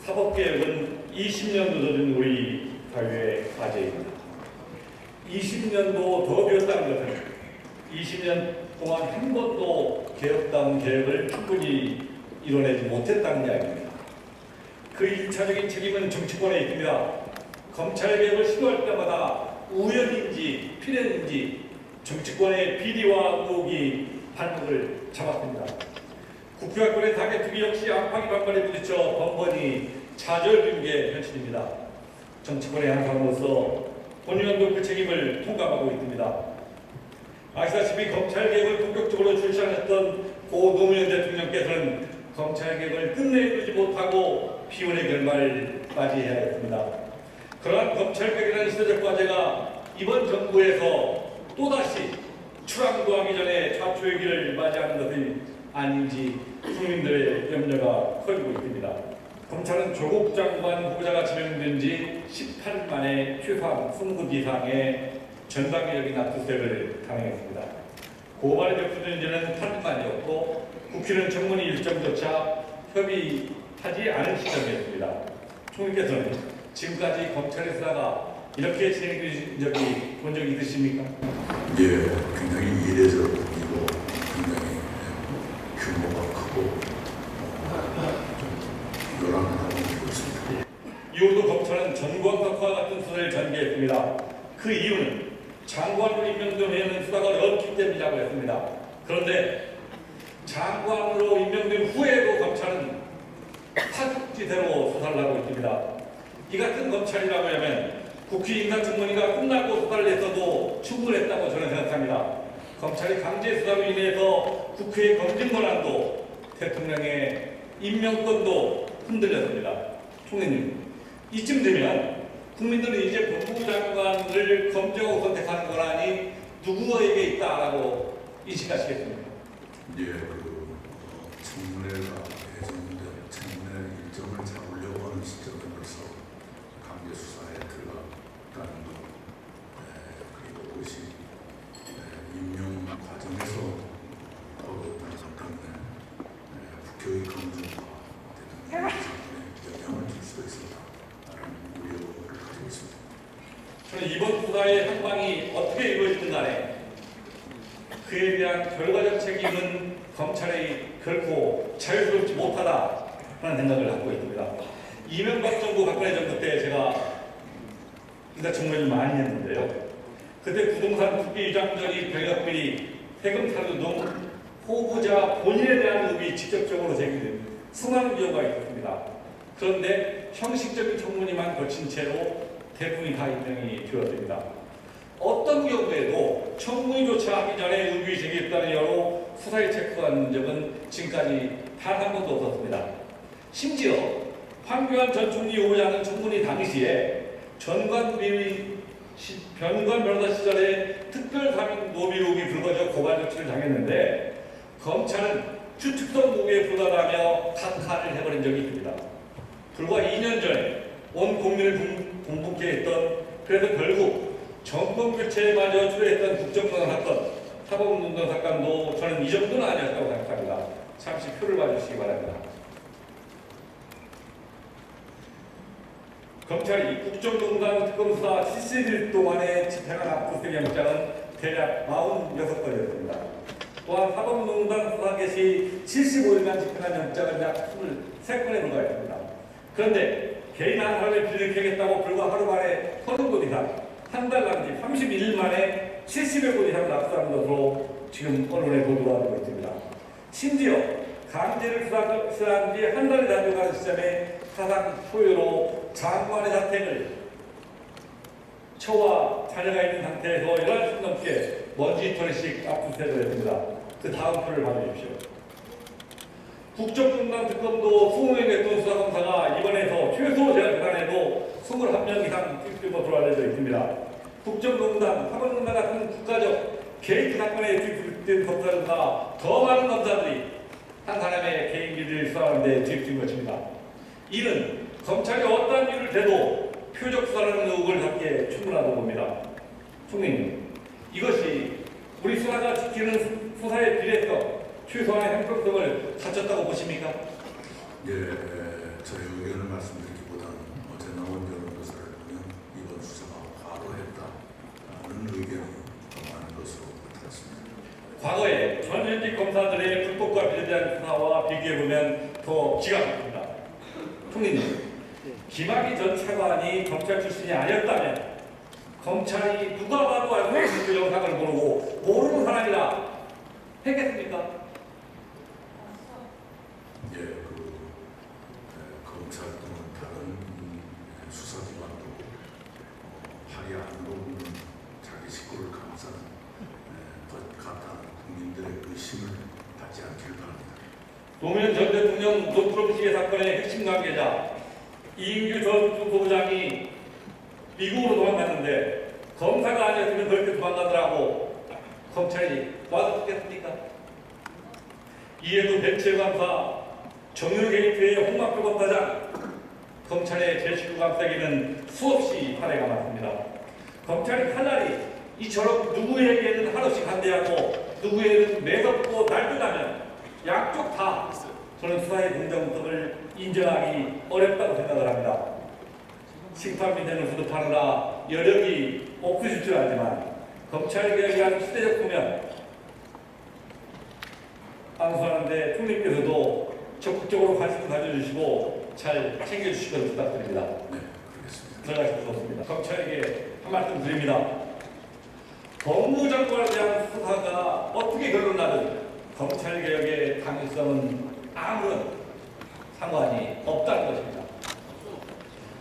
사법개혁은 20년 늦어진 우리 사회의 과제입니다. 20년도 더 되었다는 것은 20년 동안 한 번도 개혁다운 개혁을 충분히 이뤄내지 못했다는 이야기입니다. 그 1차적인 책임은 정치권에 있습니다. 검찰개혁을 시도할 때마다 우연인지 필연인지 정치권의 비리와 의혹이 발목을 잡았습니다. 국회의원의 타겟투기 역시 안팎의 반발에 부딪혀 번번이 좌절된 게 현실입니다. 정치권의 한 사람으로서 본의원도 그 책임을 통감하고 있습니다. 아시다시피 검찰개혁을 본격적으로 출시하셨던 고 노무현 대통령께서는 검찰개혁을 끝내 이루지 못하고 비운의 결말을 맞이해야 했습니다. 그러한 검찰개혁이라는 시대적 과제가 이번 정부에서 또다시 출항도하기 전에 좌초의 길을 맞이하는 것이 아닌지 국민들의 염려가 커지고 있습니다. 검찰은 조국 장관 후보자가 지명된 지 18일 만에 최소한 20곳 이상의 전방위적인 압수수색을 단행했습니다. 고발의 접수된 지는 8일 만이었고 국회는 청문회 일정조차 협의하지 않은 시점이었습니다. 총리께서는 지금까지 검찰의 수사가 이렇게 진행된 적이 본 적이 있으십니까? 예, 굉장히 이례적이고 굉장히 규모가 크고 좀 요란하다고 느끼고 있습니다. 이후도 검찰은 전광석과 같은 수사를 전개했습니다. 그 이유는 장관으로 임명된 후에는 수사가 어렵기 때문이라고 했습니다. 그런데 장관으로 임명된 후에도 검찰은 사직지대로 수사를 하고 있습니다. 이 같은 검찰이라고 하면 국회 인사청문회가 끝나고 수사를 했어도 충분했다고 저는 생각합니다. 검찰이 강제 수사로 인해서 국회의 검증 권한도 대통령의 임명권도 흔들렸습니다. 총리님, 이쯤 되면 국민들은 이제 법무부 장관을 검증하고 선택하는 권한이 누구에게 있다라고 인식하시겠습니까? 예, 청문회가 예정된 청문회 일정을 잡으려고 하는 시점으로서 강제 수사에 들어갔다는 것, 그리고 그것이 임명 과정에서 어렵다는 것 때문에 국회의 검증과 대통령의 영향을 줄 수도 있었다라는 우려를 가지고 있습니다. 저는 이번 수사의 향방이 어떻게 이루어지든 간에 그에 대한 결과적 책임은 검찰이 결코 자유스럽지 못하다라는 생각을 갖고 있습니다. 이명박 정부 박근혜 정부 때 제가 인사청문회를 많이 했는데요. 그때 부동산 투기 위장전이 병역비리, 세금 탈루 등 후보자 본인에 대한 의혹이 직접적으로 제기된 수많은 경우가 있었습니다. 그런데 형식적인 청문회만 거친 채로 대부분이 다 임명이 되었습니다. 어떤 경우에도 청문회조차 하기 전에 의혹이 제기했다는 이유로 수사에 체포한 적은 지금까지 단 한 번도 없었습니다. 심지어 황교안 전 총리 후보자는 청문회 당시에 변관 변호사 시절에 특별사면 노비 의혹이 불거져 고발 조치를 당했는데 검찰은 추측성 무죄에 불과하며 탁하를 해버린 적이 있습니다. 불과 2년 전에 온 국민을 공분케 했던, 그래서 결국 정권 교체마저 주도했던 국정농단 사건, 사법농단 사건도 저는 이 정도는 아니었다고 생각합니다. 잠시 표를 봐주시기 바랍니다. 검찰이 국정농단 특검 수사 70일 동안에 집행한 압수수색 영장은 대략 46건이었습니다. 또한 사법농단 수사 개시 75일간 집행한 영장은 약 23건에 불과했습니다. 그런데 개인 한 사람의 비리를 캐겠다고 불과 하루 만에 30곳 이상, 한 달 남짓 31일 만에 70여 곳 이상을 압수한 것으로 지금 언론에 보도가 되고 있습니다. 심지어 강제를 수사한 지 한 달이 다 돼가는 시점에 사상 초유로 장관의 사택을 처와 자녀가 있는 상태에서 11시 넘게 먼지털이씩 압수수색을 했습니다. 그 다음 표를 봐주십시오. 국정농단 특검도 20명 됐던 수사검사가 이번에서 최소 제가 계산해도 21명 이상 투입된 것으로 알려져 있습니다. 국정농단, 사법농단 같은 국가적 개인 사건에 투입된 검사들보다 더 많은 검사들이 한 사람의 개인 비리를 수사하는 데 투입된 것입니다. 이는 검찰이 어떠한 이유를 대도 표적 수사라는 의혹을 갖기에 충분하다고 봅니다. 총리님, 이것이 우리 수사가 지키는 수사의 비례성, 최소한의 형평성을 갖췄다고 보십니까? 예, 저희 의견을 말씀드리기보다는 어제 나온 여론조사를 보면 이번 수사가 과도했다는 의견이 더 많은 것으로 나타났습니다. 과거에 전현직 검사들의 불법과 비리한 수사와 비교해보면 더 기가 막힙니다. 총리님, 김학의 전 차관이 검찰 출신이 아니었다면 검찰이 누가 봐도 알고 있는 그 영상을 모르고 모르는 사람이라 했겠습니까? 예, 검찰 또는 다른 수사기관도 팔이 안 녹는 자기 식구를 감싸는 것 같다는 국민들의 의심을 받지 않길 바랍니다. 노무현 전 대통령 노트북 시계 사건의 핵심 관계자 이인규 전 부부장이 미국으로 도망갔는데 검사가 아니었으면 그렇게 도망가더라고 검찰이 놔뒀겠습니까? 이에도 백채 감사, 정유 게이트의 홍학표 검사장, 검찰의 제19 감싸기는 수없이 발해가 많습니다. 검찰이 칼날이 이처럼 누구에게는 한없이 반대하고 누구에게는 매섭고 날뛰다면 양쪽 다 저는 수사의 공정성을 인정하기 어렵다고 생각을 합니다. 심판민정을 수습하느라 여력이 없으실 줄 알지만 검찰개혁이라는 시대적 소면 안수하는데 총리께서도 적극적으로 관심을 가져주시고 잘 챙겨주시길 부탁드립니다. 네, 그렇겠습니다. 들어가실 수 없습니다. 검찰에게 한 말씀 드립니다. 법무장관에 대한 수사가 어떻게 결론나든 검찰개혁의 당위성은 아무런 상관이 없다는 것입니다.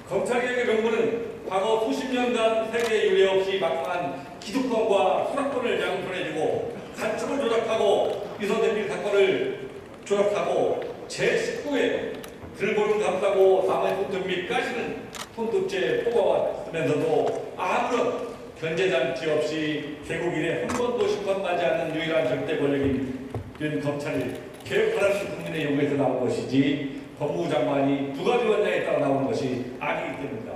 검찰개혁의 명분은 과거 수십 년간 세계 유례 없이 막강한 기득권과 수락권을 양손해주고 간첩을 조작하고 유서대필 사건을 조작하고 제19회 들보를 감싸고 남의 손톱 및 까시는 손톱째 뽑아왔으면서도 아무런 견제장치 없이 개국 이래 한 번도 심판받지 않는 유일한 절대 권력인 검찰을 개혁하라는 국민의 요구에서 나온 것이지 법무부 장관이 누가 지원냐에 따라 나오는 것이 아니기 때문입니다.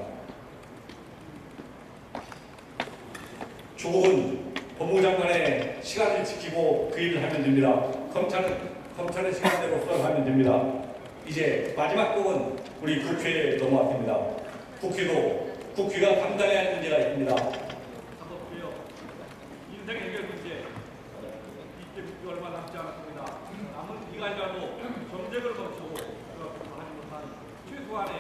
조국은 법무부 장관의 시간을 지키고 그 일을 하면 됩니다. 검찰의 시간대로 수사를 하면 됩니다. 이제 마지막 곡은 우리 국회에 넘어왔습니다. 국회가 감당해야 할 문제가 있습니다. 인생 해결 문제, 이때 국회 얼마 남지 않았습니다. 남은 기간이라도 정쟁을 거치고 하지 못한 최소한의